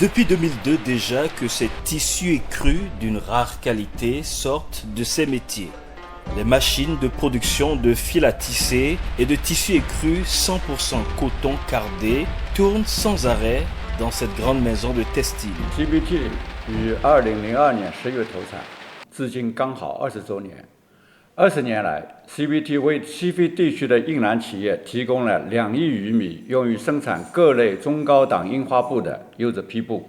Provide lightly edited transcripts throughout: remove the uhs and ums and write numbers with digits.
Depuis 2002 déjà que ces tissus écrus d'une rare qualité sortent de ces métiers. Les machines de production de fils à tisser et de tissus écrus 100% coton cardé tournent sans arrêt dans cette grande maison de textile. CBT 于2002年10月投产，至今刚好20周年。20年来 ，CBT 为西非地区的印染企业提供了2亿余米用于生产各类中高档印花布的优质坯布，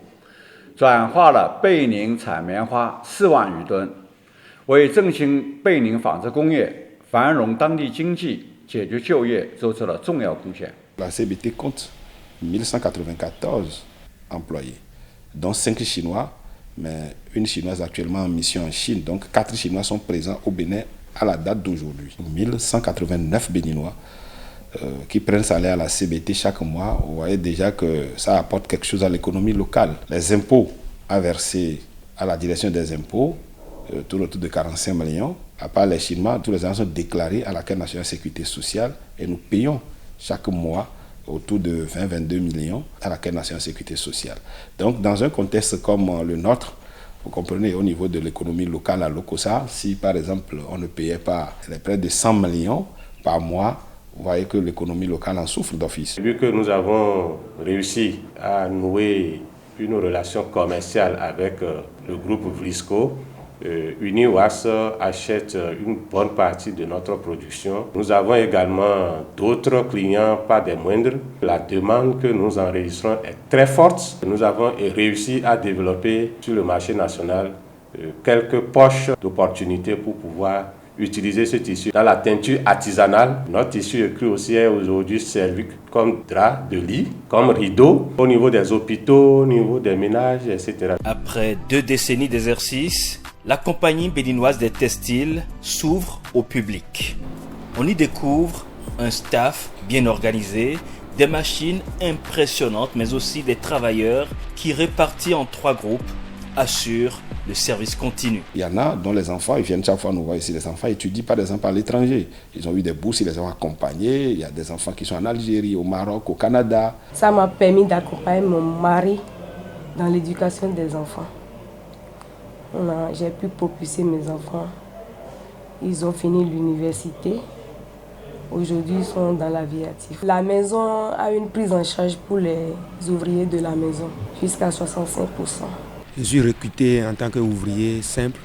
转化了贝宁产棉花4万余吨，为振兴贝宁纺织工业、繁荣当地经济、解决就业做出了重要贡献。La CBT compte 1194 employés, dont 5 Chinois, mais une Chinoise actuellement en mission en Chine. Donc 4 Chinois sont présents au Bénin à la date d'aujourd'hui. 1189 Béninois qui prennent salaire à la CBT chaque mois. Vous voyez déjà que ça apporte quelque chose à l'économie locale. Les impôts à verser à la direction des impôts, tout autour de 45 millions. À part les Chinois, tous les gens sont déclarés à la Caisse nationale de sécurité sociale et nous payons chaque mois autour de 20-22 millions à la Caisse nationale de sécurité sociale. Donc dans un contexte comme le nôtre, vous comprenez, au niveau de l'économie locale à Lokossa, si par exemple on ne payait pas les près de 100 millions par mois, vous voyez que l'économie locale en souffre d'office. Vu que nous avons réussi à nouer une relation commerciale avec le groupe Vlisco, Uniwas achète une bonne partie de notre production. Nous avons également d'autres clients, pas des moindres. La demande que nous enregistrons est très forte. Nous avons réussi à développer sur le marché national quelques poches d'opportunités pour pouvoir utiliser ce tissu. Dans la teinture artisanale, notre tissu écru aussi est aujourd'hui servi comme drap de lit, comme rideau, au niveau des hôpitaux, au niveau des ménages, etc. Après 2 décennies d'exercice, la compagnie béninoise des textiles s'ouvre au public. On y découvre un staff bien organisé, des machines impressionnantes, mais aussi des travailleurs qui, répartis en 3 groupes, assurent le service continu. Il y en a dont les enfants, ils viennent chaque fois nous voir ici. Les enfants étudient par exemple à l'étranger. Ils ont eu des bourses, ils les ont accompagnés. Il y a des enfants qui sont en Algérie, au Maroc, au Canada. Ça m'a permis d'accompagner mon mari dans l'éducation des enfants. J'ai pu propulser mes enfants. Ils ont fini l'université. Aujourd'hui, ils sont dans la vie active. La maison a une prise en charge pour les ouvriers de la maison, jusqu'à 65%. Je suis recruté en tant qu'ouvrier simple,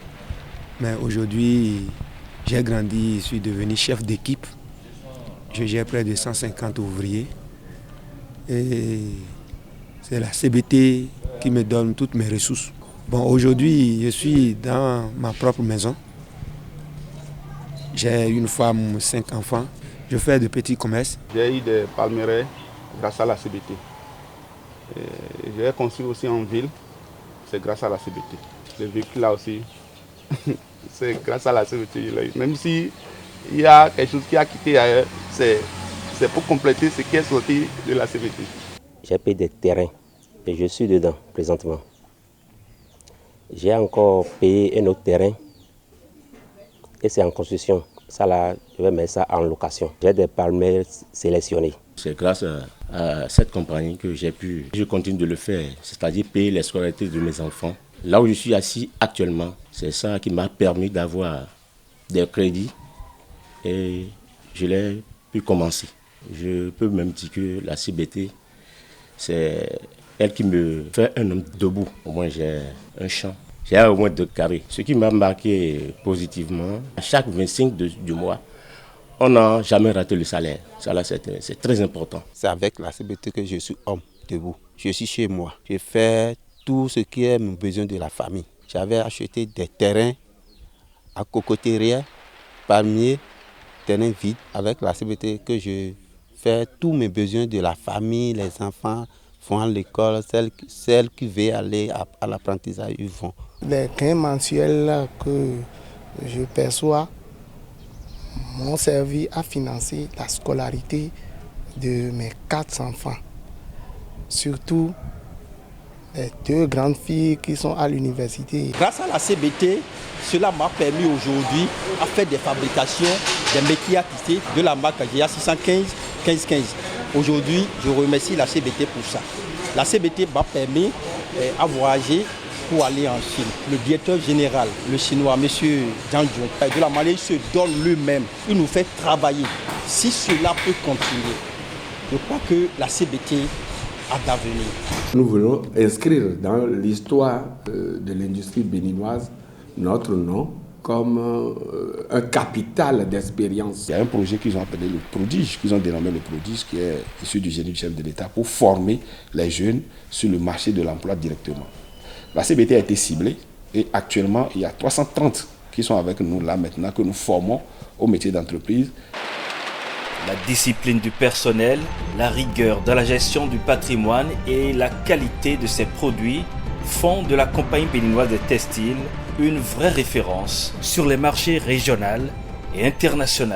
mais aujourd'hui, j'ai grandi, je suis devenu chef d'équipe. Je gère près de 150 ouvriers. Et c'est la CBT qui me donne toutes mes ressources. Bon, aujourd'hui, je suis dans ma propre maison. J'ai une femme, 5 enfants. Je fais de petits commerces. J'ai eu des palmeraies grâce à la CBT. J'ai construit aussi en ville, c'est grâce à la CBT. Les véhicules là aussi, c'est grâce à la CBT. Même s'il y a quelque chose qui a quitté ailleurs, c'est pour compléter ce qui est sorti de la CBT. J'ai payé des terrains et je suis dedans présentement. J'ai encore payé un autre terrain et c'est en construction. Ça là, je vais mettre ça en location. J'ai des palmiers sélectionnés. C'est grâce à cette compagnie que je continue de le faire, c'est-à-dire payer les scolarités de mes enfants. Là où je suis assis actuellement, c'est ça qui m'a permis d'avoir des crédits et je l'ai pu commencer. Je peux même dire que la CBT, c'est elle qui me fait un homme debout. Au moins j'ai un champ. J'ai au moins 2 carrés. Ce qui m'a marqué positivement, à chaque 25 du mois, on n'a jamais raté le salaire. Ça là, c'est très important. C'est avec la CBT que je suis homme debout. Je suis chez moi. Je fais tout ce qui est mon besoin de la famille. J'avais acheté des terrains à Cocoteria, palmiers, terrains vides. Avec la CBT que je fais tous mes besoins de la famille, les enfants vont à l'école, celles qui veulent aller à l'apprentissage, ils vont. Les gains mensuels que je perçois m'ont servi à financer la scolarité de mes 4 enfants. Surtout les 2 grandes filles qui sont à l'université. Grâce à la CBT, cela m'a permis aujourd'hui à faire des fabrications, des métiers à tisser de la marque GA 615 1515. Aujourd'hui, je remercie la CBT pour ça. La CBT m'a permis a voyagé pour aller en Chine. Le directeur général, le chinois, M. Zhang Jun, de la manière il se donne lui-même, il nous fait travailler. Si cela peut continuer, je crois que la CBT a d'avenir. Nous voulons inscrire dans l'histoire de l'industrie béninoise notre nom comme un capital d'expérience. Il y a un projet qu'ils ont appelé le Prodige, qu'ils ont dénommé le Prodige, qui est issu du génie du chef de l'État pour former les jeunes sur le marché de l'emploi directement. La CBT a été ciblée et actuellement, il y a 330 qui sont avec nous là maintenant, que nous formons au métier d'entreprise. La discipline du personnel, la rigueur dans la gestion du patrimoine et la qualité de ses produits font de la compagnie béninoise des textiles une vraie référence sur les marchés régionaux et internationaux.